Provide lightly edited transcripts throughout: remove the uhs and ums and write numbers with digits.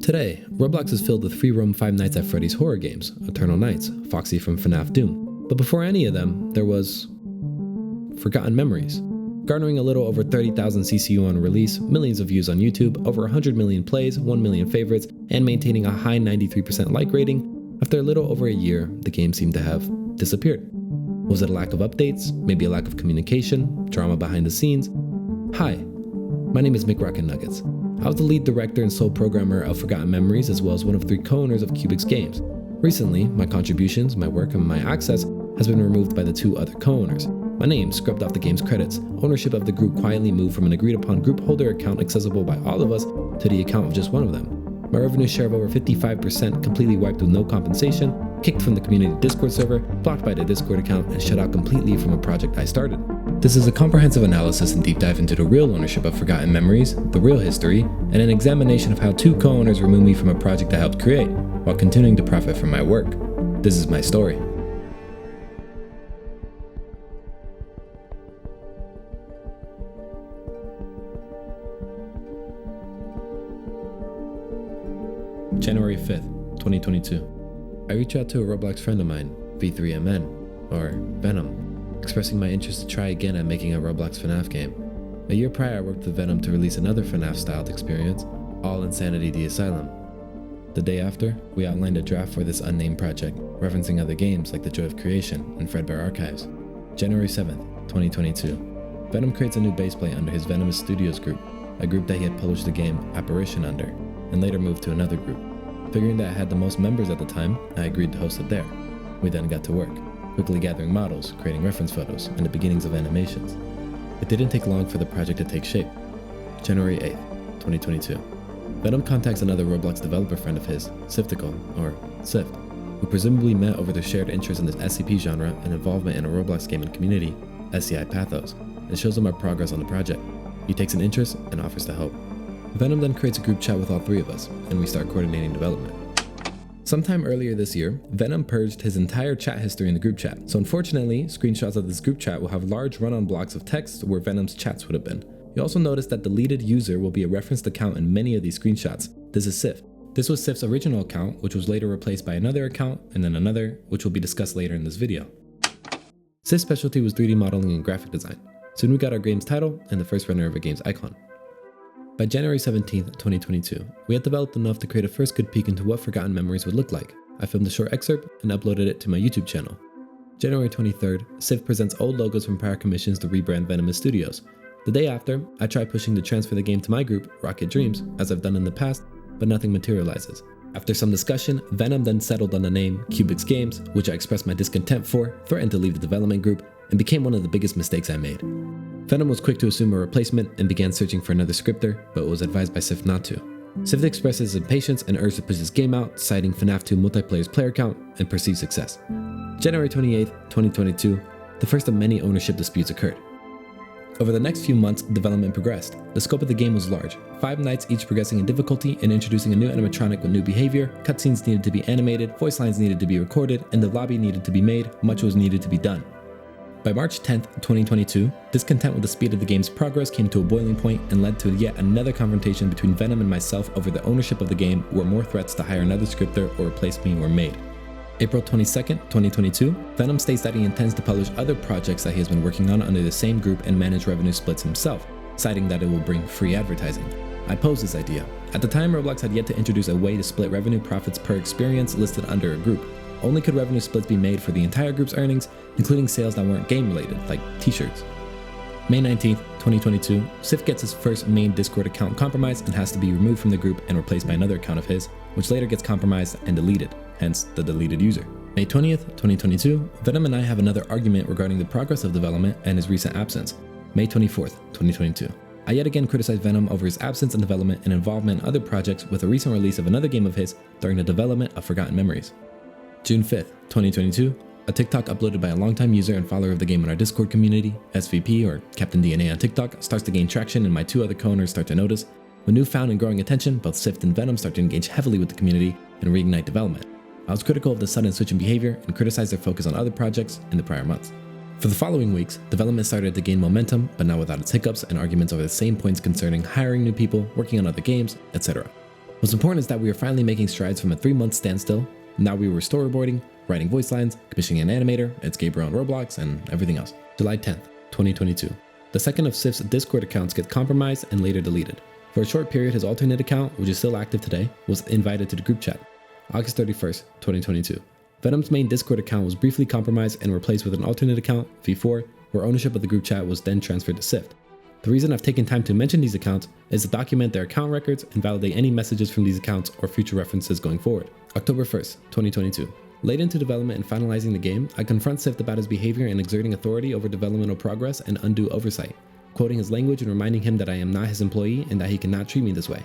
Today, Roblox is filled with free-roam Five Nights at Freddy's horror games, Eternal Nights, Foxy from FNAF Doom. But before any of them, there was Forgotten Memories. Garnering a little over 30,000 CCU on release, millions of views on YouTube, over 100 million plays, 1 million favorites, and maintaining a high 93% like rating, after a little over a year, the game seemed to have disappeared. Was it a lack of updates? Maybe a lack of communication? Drama behind the scenes? Hi, my name is Mick Rockin' Nuggets. I was the lead director and sole programmer of Forgotten Memories, as well as one of 3 co-owners of Cubics Games. Recently, my contributions, my work, and my access has been removed by the 2 other co-owners. My name scrubbed off the game's credits. Ownership of the group quietly moved from an agreed upon group holder account accessible by all of us to the account of just one of them. My revenue share of over 55% completely wiped with no compensation, kicked from the community Discord server, blocked by the Discord account, and shut out completely from a project I started. This is a comprehensive analysis and deep dive into the real ownership of Forgotten Memories, the real history, and an examination of how 2 co-owners removed me from a project I helped create, while continuing to profit from my work. This is my story. January 5th, 2022. I reach out to a Roblox friend of mine, V3MN, or Venom, expressing my interest to try again at making a Roblox FNAF game. A year prior, I worked with Venom to release another FNAF-styled experience, All Insanity the Asylum. The day after, we outlined a draft for this unnamed project, referencing other games like The Joy of Creation and Fredbear Archives. January 7th, 2022. Venom creates a new baseplate under his Venomous Studios group, a group that he had published the game Apparition under, and later moved to another group. Figuring that I had the most members at the time, I agreed to host it there. We then got to work, quickly gathering models, creating reference photos, and the beginnings of animations. It didn't take long for the project to take shape. January 8th, 2022. Venom contacts another Roblox developer friend of his, Siftical, or Sift, who presumably met over their shared interest in the SCP genre and involvement in a Roblox gaming community, SCI Pathos, and shows him our progress on the project. He takes an interest and offers to help. Venom then creates a group chat with all 3 of us, and we start coordinating development. Sometime earlier this year, Venom purged his entire chat history in the group chat, so unfortunately, screenshots of this group chat will have large run-on blocks of text where Venom's chats would have been. You also notice that deleted user will be a referenced account in many of these screenshots. This is Sif. This was Sif's original account, which was later replaced by another account, and then another, which will be discussed later in this video. Sif's specialty was 3D modeling and graphic design. Soon we got our game's title and the first render of a game's icon. By January 17th, 2022, we had developed enough to create a first good peek into what Forgotten Memories would look like. I filmed a short excerpt and uploaded it to my YouTube channel. January 23rd, Sif presents old logos from prior commissions to rebrand Venomous Studios. The day after, I try pushing to transfer the game to my group, Rocket Dreams, as I've done in the past, but nothing materializes. After some discussion, Venom then settled on the name Cubics Games, which I expressed my discontent for, threatened to leave the development group, and became one of the biggest mistakes I made. Venom was quick to assume a replacement and began searching for another scripter, but was advised by Sif not to. Sif expresses his impatience and urged to push this game out, citing FNAF 2 multiplayer's player count and perceived success. January 28th, 2022, the first of many ownership disputes occurred. Over the next few months, development progressed. The scope of the game was large, 5 nights each progressing in difficulty and introducing a new animatronic with new behavior, cutscenes needed to be animated, voice lines needed to be recorded, and the lobby needed to be made, much was needed to be done. By March 10th, 2022, discontent with the speed of the game's progress came to a boiling point and led to yet another confrontation between Venom and myself over the ownership of the game, where more threats to hire another scripter or replace me were made. April 22nd, 2022, Venom states that he intends to publish other projects that he has been working on under the same group and manage revenue splits himself, citing that it will bring free advertising. I posed this idea. At the time, Roblox had yet to introduce a way to split revenue profits per experience listed under a group. Only could revenue splits be made for the entire group's earnings, including sales that weren't game-related, like t-shirts. May 19th, 2022, Sif gets his first main Discord account compromised and has to be removed from the group and replaced by another account of his, which later gets compromised and deleted, hence the deleted user. May 20th, 2022, Venom and I have another argument regarding the progress of development and his recent absence. May 24th, 2022. I yet again criticize Venom over his absence in development and involvement in other projects with a recent release of another game of his during the development of Forgotten Memories. June 5th, 2022, a TikTok uploaded by a longtime user and follower of the game in our Discord community, SVP or Captain DNA on TikTok, starts to gain traction and my 2 other co-owners start to notice. With newfound and growing attention, both Sift and Venom start to engage heavily with the community and reignite development. I was critical of the sudden switch in behavior and criticized their focus on other projects in the prior months. For the following weeks, development started to gain momentum, but now without its hiccups and arguments over the same points concerning hiring new people, working on other games, etc. What's important is that we are finally making strides from a 3-month standstill. Now we were storyboarding, writing voice lines, commissioning an animator, it's Gabriel on Roblox, and everything else. July 10th, 2022. The second of Sif's Discord accounts gets compromised and later deleted. For a short period, his alternate account, which is still active today, was invited to the group chat. August 31st, 2022. Venom's main Discord account was briefly compromised and replaced with an alternate account, V4, where ownership of the group chat was then transferred to Sift. The reason I've taken time to mention these accounts is to document their account records and validate any messages from these accounts or future references going forward. October 1st, 2022. Late into development and finalizing the game, I confront Sift about his behavior and exerting authority over developmental progress and undue oversight, quoting his language and reminding him that I am not his employee and that he cannot treat me this way.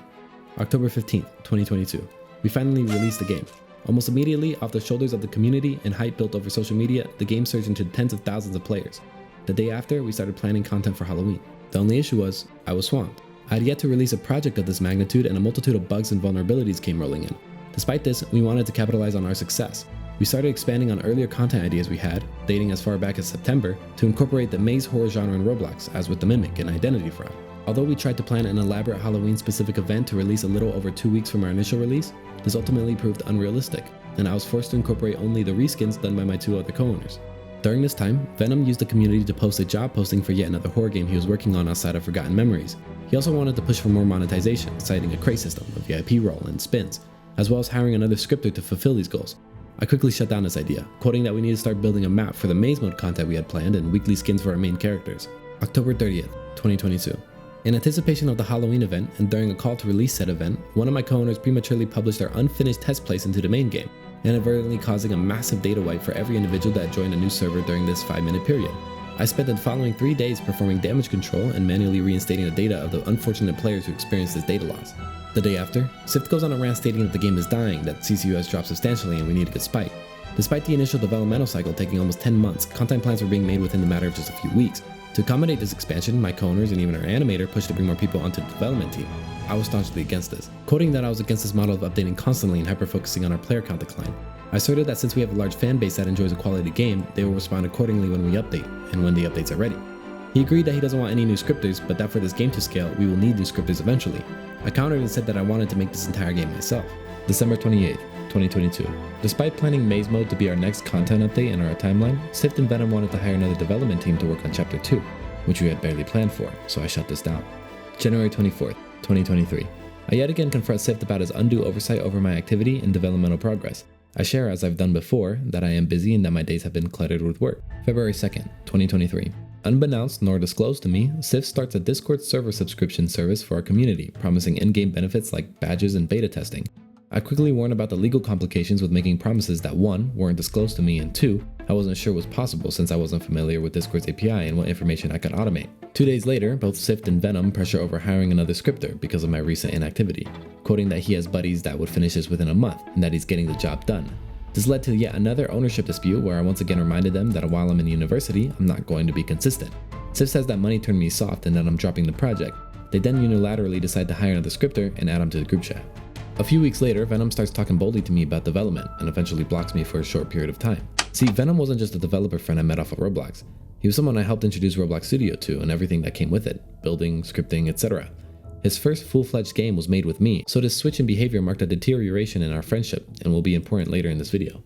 October 15th, 2022. We finally released the game. Almost immediately, off the shoulders of the community and hype built over social media, the game surged into tens of thousands of players. The day after, we started planning content for Halloween. The only issue was, I was swamped. I had yet to release a project of this magnitude and a multitude of bugs and vulnerabilities came rolling in. Despite this, we wanted to capitalize on our success. We started expanding on earlier content ideas we had, dating as far back as September, to incorporate the maze horror genre in Roblox, as with the Mimic and Identity Fraud. Although we tried to plan an elaborate Halloween-specific event to release a little over 2 weeks from our initial release, this ultimately proved unrealistic, and I was forced to incorporate only the reskins done by my 2 other co-owners. During this time, Venom used the community to post a job posting for yet another horror game he was working on outside of Forgotten Memories. He also wanted to push for more monetization, citing a crate system, a VIP role, and spins, as well as hiring another scripter to fulfill these goals. I quickly shut down this idea, quoting that we need to start building a map for the maze mode content we had planned and weekly skins for our main characters. October 30th, 2022. In anticipation of the Halloween event and during a call to release said event, one of my co-owners prematurely published their unfinished test plays into the main game, inadvertently causing a massive data wipe for every individual that joined a new server during this 5-minute period. I spent the following 3 days performing damage control and manually reinstating the data of the unfortunate players who experienced this data loss. The day after, Sift goes on a rant stating that the game is dying, that CCU has dropped substantially and we need a good spike. Despite the initial developmental cycle taking almost 10 months, content plans were being made within the matter of just a few weeks. To accommodate this expansion, my co-owners and even our animator pushed to bring more people onto the development team. I was staunchly against this, quoting that I was against this model of updating constantly and hyper-focusing on our player count decline. I asserted that since we have a large fan base that enjoys a quality game, they will respond accordingly when we update, and when the updates are ready. He agreed that he doesn't want any new scripters, but that for this game to scale, we will need new scripters eventually. I countered and said that I wanted to make this entire game myself. December 28th, 2022. Despite planning Maze Mode to be our next content update in our timeline, Sift and Venom wanted to hire another development team to work on Chapter 2, which we had barely planned for, so I shut this down. January 24th, 2023. I yet again confront Sift about his undue oversight over my activity and developmental progress. I share, as I've done before, that I am busy and that my days have been cluttered with work. February 2nd, 2023. Unbeknownst nor disclosed to me, Sift starts a Discord server subscription service for our community, promising in-game benefits like badges and beta testing. I quickly warned about the legal complications with making promises that 1, weren't disclosed to me, and 2, I wasn't sure was possible since I wasn't familiar with Discord's API and what information I could automate. 2 days later, both Sift and Venom pressure over hiring another scripter because of my recent inactivity, quoting that he has buddies that would finish this within a month and that he's getting the job done. This led to yet another ownership dispute where I once again reminded them that while I'm in university, I'm not going to be consistent. Sift says that money turned me soft and that I'm dropping the project. They then unilaterally decide to hire another scripter and add him to the group chat. A few weeks later, Venom starts talking boldly to me about development and eventually blocks me for a short period of time. See, Venom wasn't just a developer friend I met off of Roblox. He was someone I helped introduce Roblox Studio to and everything that came with it, building, scripting, etc. His first full-fledged game was made with me, so this switch in behavior marked a deterioration in our friendship and will be important later in this video.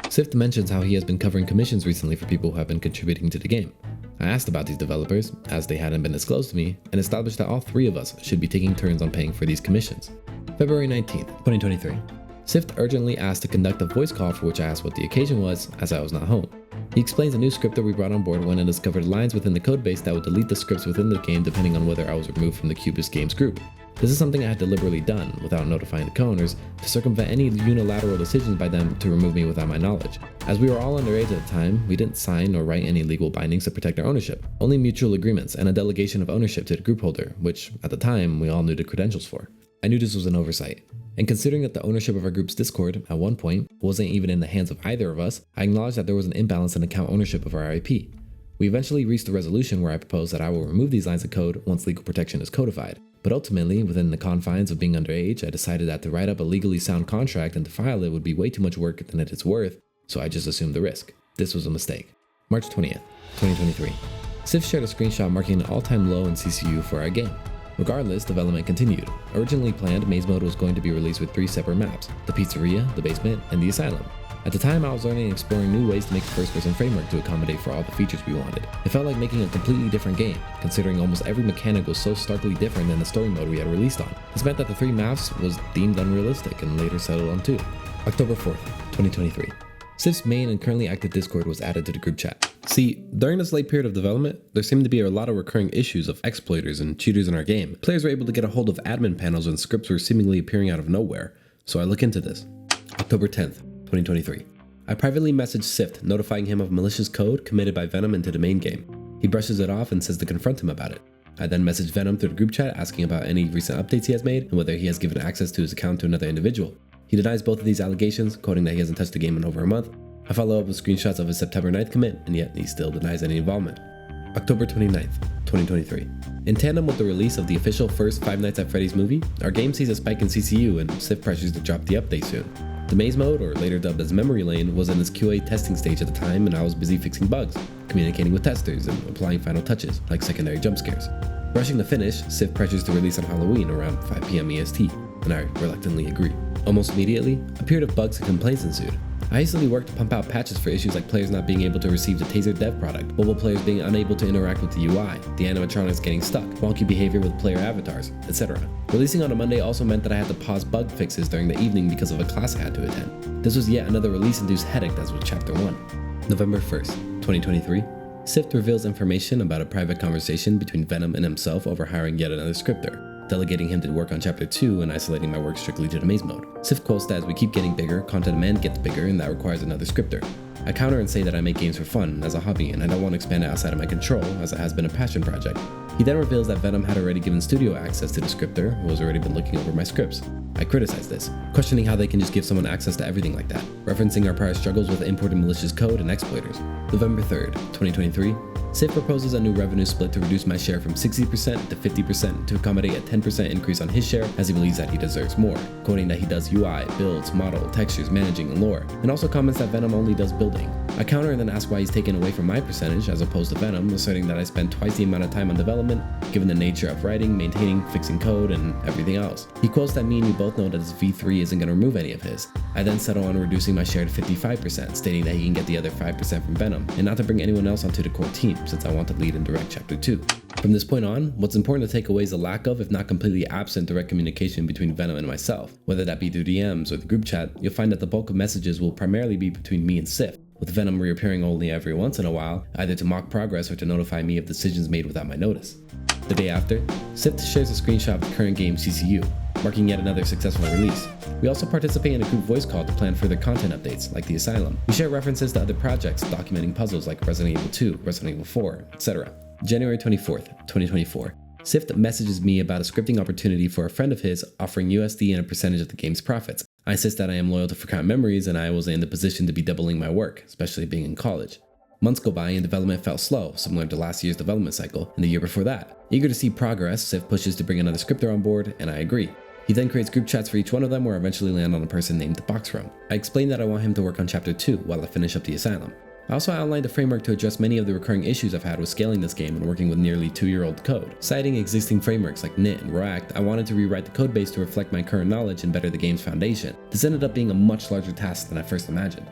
Sift mentions how he has been covering commissions recently for people who have been contributing to the game. I asked about these developers, as they hadn't been disclosed to me, and established that all 3 of us should be taking turns on paying for these commissions. February 19th, 2023. Sift urgently asked to conduct a voice call, for which I asked what the occasion was, as I was not home. He explains a new scripter we brought on board when it discovered lines within the codebase that would delete the scripts within the game depending on whether I was removed from the Cubist Games group. This is something I had deliberately done, without notifying the co-owners, to circumvent any unilateral decisions by them to remove me without my knowledge. As we were all underage at the time, we didn't sign or write any legal bindings to protect our ownership, only mutual agreements and a delegation of ownership to the group holder, which, at the time, we all knew the credentials for. I knew this was an oversight. And considering that the ownership of our group's Discord, at one point, wasn't even in the hands of either of us, I acknowledged that there was an imbalance in account ownership of our IP. We eventually reached a resolution where I proposed that I will remove these lines of code once legal protection is codified. But ultimately, within the confines of being underage, I decided that to write up a legally sound contract and to file it would be way too much work than it is worth, so I just assumed the risk. This was a mistake. March 20th, 2023. Sift shared a screenshot marking an all-time low in CCU for our game. Regardless, development continued. Originally planned, Maze Mode was going to be released with 3 separate maps: the pizzeria, the basement, and the asylum. At the time, I was learning and exploring new ways to make a first-person framework to accommodate for all the features we wanted. It felt like making a completely different game, considering almost every mechanic was so starkly different than the story mode we had released on. This meant that the 3 maps was deemed unrealistic and later settled on 2. October 4th, 2023. Sif's main and currently active Discord was added to the group chat. See, during this late period of development, there seemed to be a lot of recurring issues of exploiters and cheaters in our game. Players were able to get a hold of admin panels and scripts were seemingly appearing out of nowhere, so I look into this. October 10th, 2023. I privately messaged Sift, notifying him of malicious code committed by Venom into the main game. He brushes it off and says to confront him about it. I then messaged Venom through the group chat asking about any recent updates he has made and whether he has given access to his account to another individual. He denies both of these allegations, quoting that he hasn't touched the game in over a month. I follow up with screenshots of his September 9th commit, and yet he still denies any involvement. October 29th, 2023. In tandem with the release of the official first Five Nights at Freddy's movie, our game sees a spike in CCU and Sif pressures to drop the update soon. The Maze Mode, or later dubbed as Memory Lane, was in its QA testing stage at the time, and I was busy fixing bugs, communicating with testers, and applying final touches, like secondary jump scares. Rushing to finish, Sif pressures to release on Halloween around 5 PM EST, and I reluctantly agree. Almost immediately, a period of bugs and complaints ensued. I hastily worked to pump out patches for issues like players not being able to receive the Taser dev product, mobile players being unable to interact with the UI, the animatronics getting stuck, wonky behavior with player avatars, etc. Releasing on a Monday also meant that I had to pause bug fixes during the evening because of a class I had to attend. This was yet another release-induced headache as with Chapter 1. November 1st, 2023. Sift reveals information about a private conversation between Venom and himself over hiring yet another scripter, delegating him to work on Chapter 2 and isolating my work strictly to the Maze Mode. Sif quotes that as we keep getting bigger, content demand gets bigger and that requires another scripter. I counter and say that I make games for fun, as a hobby, and I don't want to expand it outside of my control, as it has been a passion project. He then reveals that Venom had already given studio access to the scripter, who has already been looking over my scripts. I criticize this, questioning how they can just give someone access to everything like that, referencing our prior struggles with importing malicious code and exploiters. November 3rd, 2023. Sif proposes a new revenue split to reduce my share from 60% to 50% to accommodate a 10% increase on his share, as he believes that he deserves more, quoting that he does UI, builds, model, textures, managing, and lore, and also comments that Venom only does building. I counter and then ask why he's taken away from my percentage as opposed to Venom, asserting that I spend twice the amount of time on development, given the nature of writing, maintaining, fixing code, and everything else. He quotes that me and you both know that his V3 isn't going to remove any of his. I then settle on reducing my share to 55%, stating that he can get the other 5% from Venom, and not to bring anyone else onto the core team, since I want to lead and direct Chapter 2. From this point on, what's important to take away is the lack of, if not completely absent, direct communication between Venom and myself. Whether that be through DMs or the group chat, you'll find that the bulk of messages will primarily be between me and Sif, with Venom reappearing only every once in a while, either to mock progress or to notify me of decisions made without my notice. The day after, Sif shares a screenshot of the current game CCU, marking yet another successful release. We also participate in a group voice call to plan further content updates, like the Asylum. We share references to other projects documenting puzzles like Resident Evil 2, Resident Evil 4, etc. January 24th, 2024. Sift messages me about a scripting opportunity for a friend of his offering USD and a percentage of the game's profits. I insist that I am loyal to Forgotten Memories and I was in the position to be doubling my work, especially being in college. Months go by and development felt slow, similar to last year's development cycle and the year before that. Eager to see progress, Sift pushes to bring another scripter on board, and I agree. He then creates group chats for each one of them where I eventually land on a person named the Box Room. I explain that I want him to work on Chapter 2 while I finish up the Asylum. I also outlined a framework to address many of the recurring issues I've had with scaling this game and working with nearly 2-year-old code. Citing existing frameworks like Knit and React, I wanted to rewrite the codebase to reflect my current knowledge and better the game's foundation. This ended up being a much larger task than I first imagined.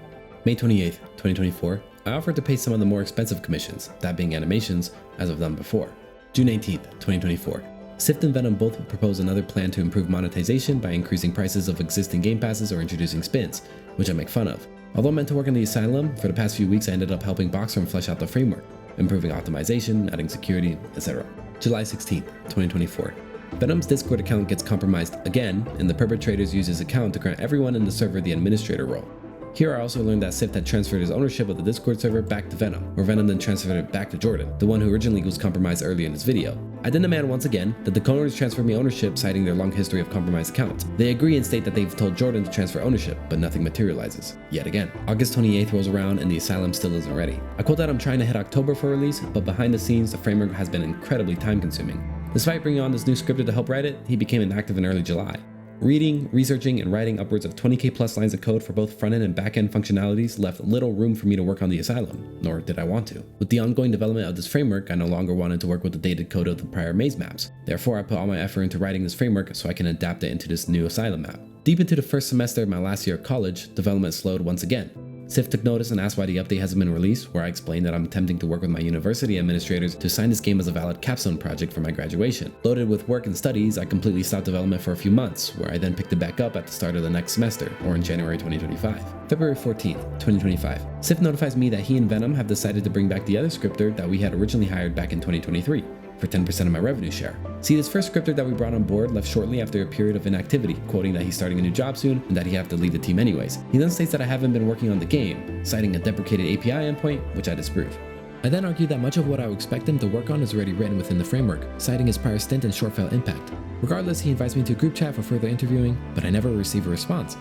May 28th, 2024, I offered to pay some of the more expensive commissions, that being animations, as I've done before. June 18th, 2024. Sift and Venom both propose another plan to improve monetization by increasing prices of existing game passes or introducing spins, which I make fun of. Although meant to work in the Asylum, for the past few weeks I ended up helping Boxroom flesh out the framework, improving optimization, adding security, etc. July 16th, 2024. Venom's Discord account gets compromised again, and the perpetrators use his account to grant everyone in the server the administrator role. Here I also learned that Sift had transferred his ownership of the Discord server back to Venom, where Venom then transferred it back to Jordan, the one who originally was compromised earlier in this video. I then demand once again that the co-owners transfer me ownership, citing their long history of compromised accounts. They agree and state that they've told Jordan to transfer ownership, but nothing materializes. Yet again. August 28th rolls around and the Asylum still isn't ready. I quote that I'm trying to hit October for release, but behind the scenes the framework has been incredibly time consuming. Despite bringing on this new scripter to help write it, he became inactive in early July. Reading, researching, and writing upwards of 20k plus lines of code for both front-end and back-end functionalities left little room for me to work on the Asylum, nor did I want to. With the ongoing development of this framework, I no longer wanted to work with the dated code of the prior maze maps. Therefore, I put all my effort into writing this framework so I can adapt it into this new Asylum map. Deep into the first semester of my last year of college, development slowed once again. Sif took notice and asked why the update hasn't been released, where I explained that I'm attempting to work with my university administrators to assign this game as a valid capstone project for my graduation. Loaded with work and studies, I completely stopped development for a few months, where I then picked it back up at the start of the next semester, or in January 2025. February 14th, 2025. Sif notifies me that he and Venom have decided to bring back the other scripter that we had originally hired back in 2023. For 10% of my revenue share. See, this first scripter that we brought on board left shortly after a period of inactivity, quoting that he's starting a new job soon and that he'd have to leave the team anyways. He then states that I haven't been working on the game, citing a deprecated API endpoint, which I disprove. I then argued that much of what I would expect him to work on is already written within the framework, citing his prior stint and short fail impact. Regardless, he invites me to a group chat for further interviewing, but I never receive a response.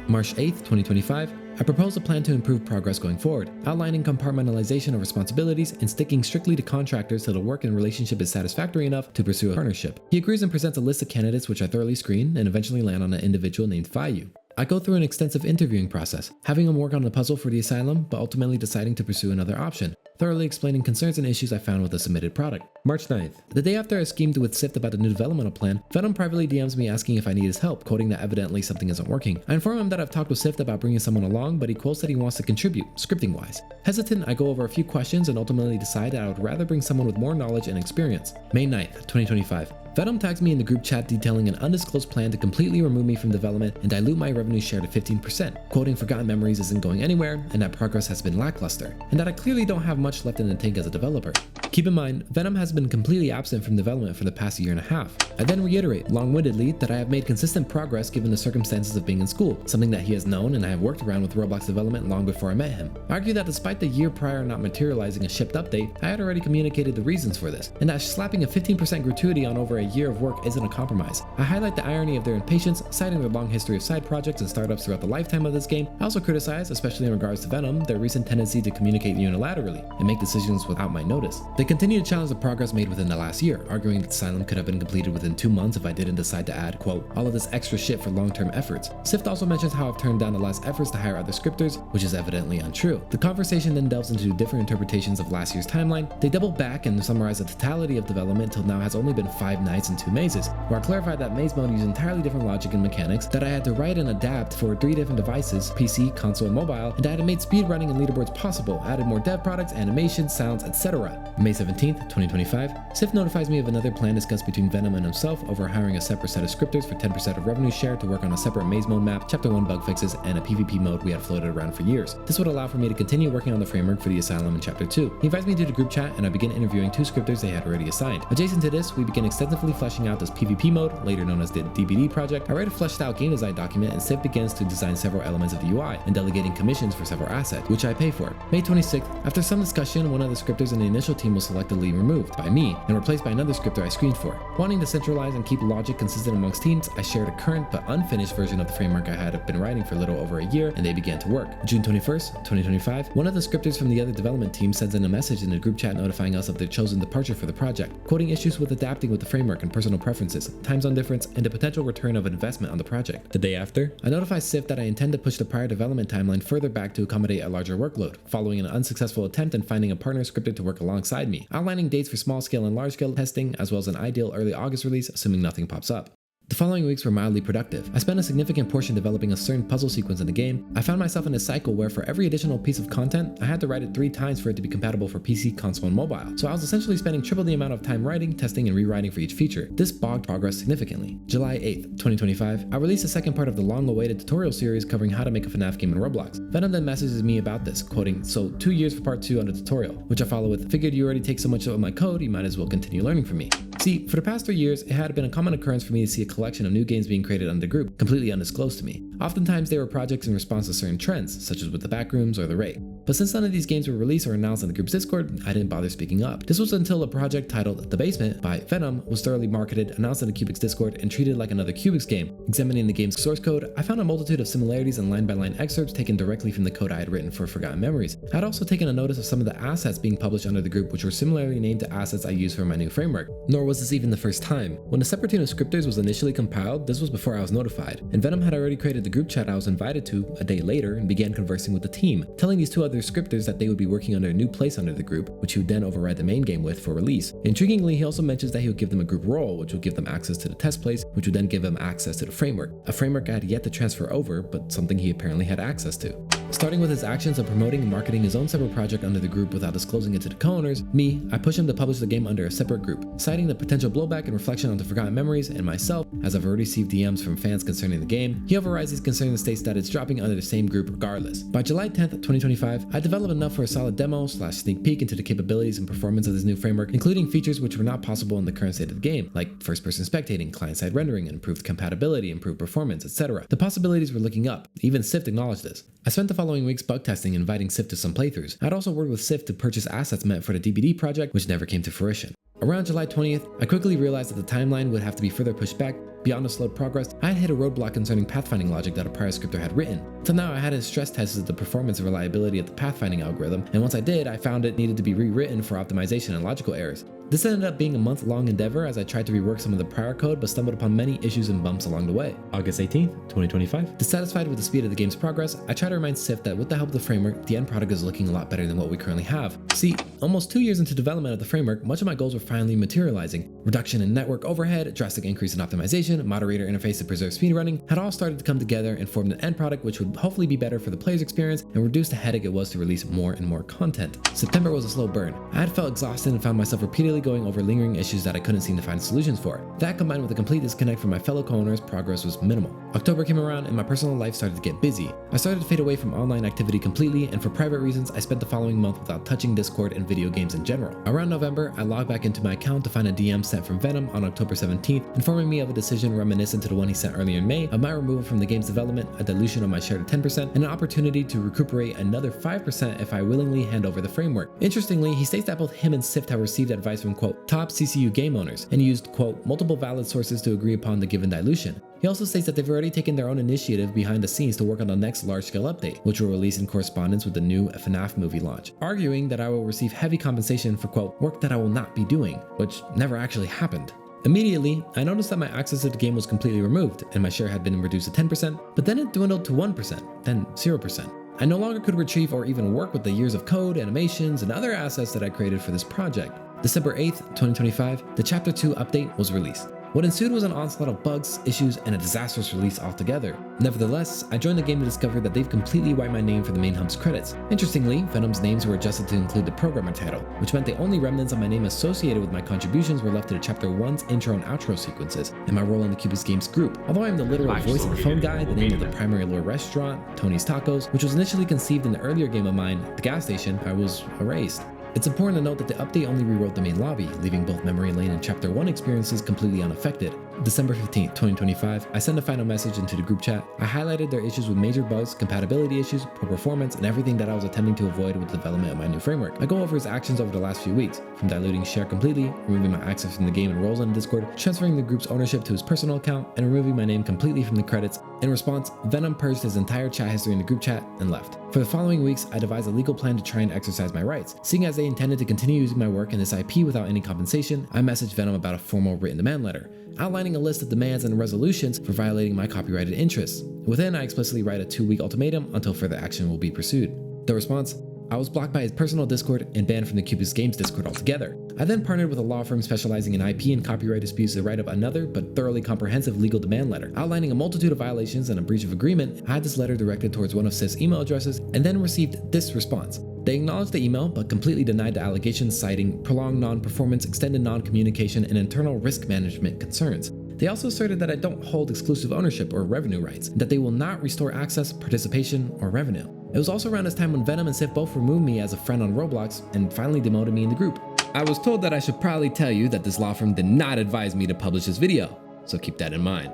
March 8th, 2025, I propose a plan to improve progress going forward, outlining compartmentalization of responsibilities and sticking strictly to contractors till the work and relationship is satisfactory enough to pursue a partnership. He agrees and presents a list of candidates which I thoroughly screen and eventually land on an individual named Fayu. I go through an extensive interviewing process, having him work on the puzzle for the Asylum, but ultimately deciding to pursue another option, thoroughly explaining concerns and issues I found with the submitted product. March 9th. The day after I schemed with Sift about the new developmental plan, Venom privately DMs me asking if I need his help, quoting that evidently something isn't working. I inform him that I've talked with Sift about bringing someone along, but he quotes that he wants to contribute, scripting-wise. Hesitant, I go over a few questions and ultimately decide that I would rather bring someone with more knowledge and experience. May 9th, 2025. Venom tags me in the group chat detailing an undisclosed plan to completely remove me from development and dilute my revenue share to 15%, quoting Forgotten Memories isn't going anywhere and that progress has been lackluster, and that I clearly don't have much left in the tank as a developer. Keep in mind, Venom has been completely absent from development for the past year and a half. I then reiterate, long-windedly, that I have made consistent progress given the circumstances of being in school, something that he has known and I have worked around with Roblox development long before I met him. I argue that despite the year prior not materializing a shipped update, I had already communicated the reasons for this, and that slapping a 15% gratuity on over a year of work isn't a compromise. I highlight the irony of their impatience, citing their long history of side projects and startups throughout the lifetime of this game. I also criticize, especially in regards to Venom, their recent tendency to communicate unilaterally and make decisions without my notice. They continue to challenge the progress made within the last year, arguing that Asylum could have been completed within 2 months if I didn't decide to add, quote, all of this extra shit for long-term efforts. Sift also mentions how I've turned down the last efforts to hire other scripters, which is evidently untrue. The conversation then delves into different interpretations of last year's timeline. They double back and summarize the totality of development till now has only been 5 nights and 2 mazes, where I clarified that maze mode used entirely different logic and mechanics, that I had to write and adapt for 3 different devices, PC, console, and mobile, and I had made speedrunning and leaderboards possible, added more dev products, animations, sounds, etc. May 17th, 2025, Sif notifies me of another plan discussed between Venom and himself over hiring a separate set of scripters for 10% of revenue share to work on a separate maze mode map, chapter 1 bug fixes, and a PvP mode we had floated around for years. This would allow for me to continue working on the framework for the Asylum in chapter 2. He invites me to the group chat and I begin interviewing 2 scripters they had already assigned. Adjacent to this, we begin extensively fleshing out this PvP mode, later known as the DBD project. I write a fleshed out game design document and Sif begins to design several elements of the UI and delegating commissions for several assets, which I pay for. May 26th, after some discussion, one of the scripters in the initial team was selectively removed by me and replaced by another scripter I screened for. Wanting to centralize and keep logic consistent amongst teams, I shared a current but unfinished version of the framework I had been writing for a little over a year and they began to work. June 21st, 2025, one of the scripters from the other development team sends in a message in the group chat notifying us of their chosen departure for the project, quoting issues with adapting with the framework and personal preferences, time zone difference, and the potential return of investment on the project. The day after, I notify Sif that I intend to push the prior development timeline further back to accommodate a larger workload, following an unsuccessful attempt in finding a partner scripter to work alongside me, outlining dates for small scale and large scale testing, as well as an ideal early August release, assuming nothing pops up. The following weeks were mildly productive. I spent a significant portion developing a certain puzzle sequence in the game. I found myself in a cycle where for every additional piece of content, I had to write it 3 times for it to be compatible for PC, console, and mobile. So I was essentially spending triple the amount of time writing, testing, and rewriting for each feature. This bogged progress significantly. July 8th, 2025, I released the second part of the long-awaited tutorial series covering how to make a FNAF game in Roblox. Venom then messages me about this, quoting, so 2 years for part 2 on the tutorial, which I follow with, figured you already take so much of my code, you might as well continue learning from me. See, for the past 3 years, it had been a common occurrence for me to see a collection of new games being created under the group, completely undisclosed to me. Oftentimes they were projects in response to certain trends, such as with the backrooms or the raid. But since none of these games were released or announced in the group's Discord, I didn't bother speaking up. This was until a project titled The Basement by Venom was thoroughly marketed, announced in the Cubics Discord, and treated like another Cubics game. Examining the game's source code, I found a multitude of similarities and line-by-line excerpts taken directly from the code I had written for Forgotten Memories. I had also taken a notice of some of the assets being published under the group, which were similarly named to assets I used for my new framework. Nor was this even the first time. When the separate team of scripters was initially compiled, this was before I was notified, and Venom had already created the group chat I was invited to a day later and began conversing with the team, telling these two other scripters that they would be working under a new place under the group, which he would then override the main game with for release. Intriguingly, he also mentions that he would give them a group role, which would give them access to the test place, which would then give them access to the framework. A framework I had yet to transfer over, but something he apparently had access to. Starting with his actions of promoting and marketing his own separate project under the group without disclosing it to the co-owners, I pushed him to publish the game under a separate group, citing the potential blowback and reflection onto Forgotten Memories and myself, as I've already received DMs from fans concerning the game. He overrides these concerns and states that it's dropping under the same group regardless. By July 10th, 2025, I developed enough for a solid demo/sneak peek into the capabilities and performance of this new framework, including features which were not possible in the current state of the game, like first-person spectating, client-side rendering, improved compatibility, improved performance, etc. The possibilities were looking up. Even Sift acknowledged this. I spent the following weeks bug testing and inviting Sift to some playthroughs. I'd also worked with Sift to purchase assets meant for the DVD project, which never came to fruition. Around July 20th, I quickly realized that the timeline would have to be further pushed back. Beyond the slowed progress, I had hit a roadblock concerning pathfinding logic that a prior scripter had written. Till now, I hadn't stress tested the performance and reliability of the pathfinding algorithm, and once I did, I found it needed to be rewritten for optimization and logical errors. This ended up being a month-long endeavor as I tried to rework some of the prior code but stumbled upon many issues and bumps along the way. August 18th, 2025. Dissatisfied with the speed of the game's progress, I tried to remind Sift that with the help of the framework, the end product is looking a lot better than what we currently have. See, almost 2 years into development of the framework, much of my goals were finally materializing. Reduction in network overhead, drastic increase in optimization, moderator interface to preserve speedrunning had all started to come together and formed an end product which would hopefully be better for the player's experience and reduce the headache it was to release more and more content. September was a slow burn. I had felt exhausted and found myself repeatedly going over lingering issues that I couldn't seem to find solutions for. That combined with a complete disconnect from my fellow co-owners, progress was minimal. October came around and my personal life started to get busy. I started to fade away from online activity completely, and for private reasons, I spent the following month without touching Discord and video games in general. Around November, I logged back into my account to find a DM sent from Venom on October 17th, informing me of a decision reminiscent to the one he sent earlier in May of my removal from the game's development, a dilution of my share to 10%, and an opportunity to recuperate another 5% if I willingly hand over the framework. Interestingly, he states that both him and Sift have received advice from, quote, top CCU game owners, and used, quote, multiple valid sources to agree upon the given dilution. He also states that they've already taken their own initiative behind the scenes to work on the next large-scale update, which will release in correspondence with the new FNAF movie launch, arguing that I will receive heavy compensation for, quote, work that I will not be doing, which never actually happened. Immediately, I noticed that my access to the game was completely removed, and my share had been reduced to 10%, but then it dwindled to 1%, then 0%. I no longer could retrieve or even work with the years of code, animations, and other assets that I created for this project. December 8th, 2025, the Chapter 2 update was released. What ensued was an onslaught of bugs, issues, and a disastrous release altogether. Nevertheless, I joined the game to discover that they've completely wiped my name from the main hub's credits. Interestingly, Venom's names were adjusted to include the programmer title, which meant the only remnants of my name associated with my contributions were left to the Chapter 1's intro and outro sequences, and my role in the Cubics Games group. Although I am the literal voice of the phone guy, the name of the primary lore restaurant, Tony's Tacos, which was initially conceived in the earlier game of mine, The Gas Station, I was erased. It's important to note that the update only rewrote the main lobby, leaving both Memory Lane and Chapter 1 experiences completely unaffected. December 15th, 2025, I sent a final message into the group chat. I highlighted their issues with major bugs, compatibility issues, poor performance, and everything that I was attempting to avoid with the development of my new framework. I go over his actions over the last few weeks, from diluting share completely, removing my access from the game and roles on Discord, transferring the group's ownership to his personal account, and removing my name completely from the credits. In response, Venom purged his entire chat history in the group chat and left. For the following weeks, I devised a legal plan to try and exercise my rights. Seeing as they intended to continue using my work and this IP without any compensation, I messaged Venom about a formal written demand letter, outlining a list of demands and resolutions for violating my copyrighted interests. Within, I explicitly write a 2-week ultimatum until further action will be pursued. The response: I was blocked by his personal Discord and banned from the Cubics Games Discord altogether. I then partnered with a law firm specializing in IP and copyright disputes to write up another but thoroughly comprehensive legal demand letter, outlining a multitude of violations and a breach of agreement. I had this letter directed towards one of Sift's email addresses and then received this response. They acknowledged the email but completely denied the allegations, citing prolonged non-performance, extended non-communication, and internal risk management concerns. They also asserted that I don't hold exclusive ownership or revenue rights, and that they will not restore access, participation, or revenue. It was also around this time when Venom and Sift both removed me as a friend on Roblox and finally demoted me in the group. I was told that I should probably tell you that this law firm did not advise me to publish this video, so keep that in mind.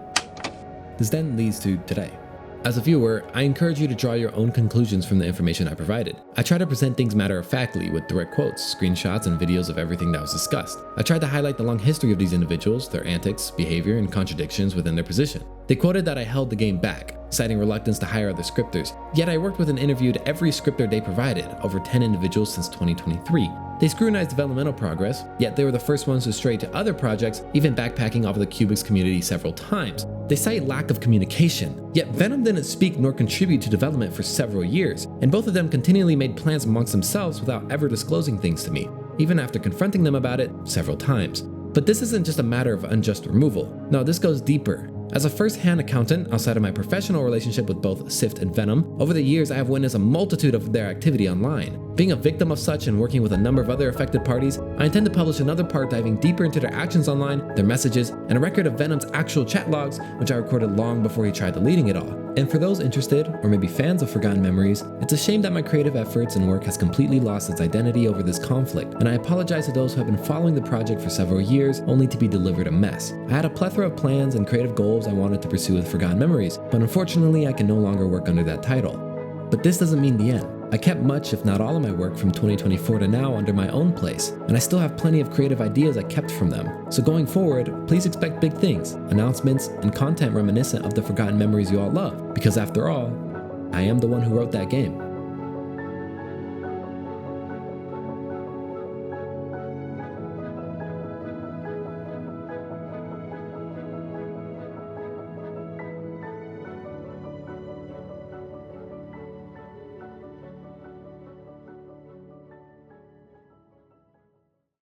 This then leads to today. As a viewer, I encourage you to draw your own conclusions from the information I provided. I try to present things matter-of-factly with direct quotes, screenshots, and videos of everything that was discussed. I tried to highlight the long history of these individuals, their antics, behavior, and contradictions within their position. They quoted that I held the game back, citing reluctance to hire other scripters, yet I worked with and interviewed every scripter they provided, over 10 individuals since 2023. They scrutinized developmental progress, yet they were the first ones to stray to other projects, even backpacking off of the Cubics community several times. They cite lack of communication, yet Venom didn't speak nor contribute to development for several years, and both of them continually made plans amongst themselves without ever disclosing things to me, even after confronting them about it several times. But this isn't just a matter of unjust removal. No, this goes deeper. As a first-hand accountant outside of my professional relationship with both Sift and Venom, over the years I have witnessed a multitude of their activity online. Being a victim of such and working with a number of other affected parties, I intend to publish another part diving deeper into their actions online, their messages, and a record of Venom's actual chat logs, which I recorded long before he tried deleting it all. And for those interested, or maybe fans of Forgotten Memories, it's a shame that my creative efforts and work has completely lost its identity over this conflict, and I apologize to those who have been following the project for several years only to be delivered a mess. I had a plethora of plans and creative goals I wanted to pursue with Forgotten Memories, but unfortunately I can no longer work under that title. But this doesn't mean the end. I kept much, if not all of my work from 2024 to now under my own place, and I still have plenty of creative ideas I kept from them. So going forward, please expect big things, announcements, and content reminiscent of the Forgotten Memories you all love, because after all, I am the one who wrote that game.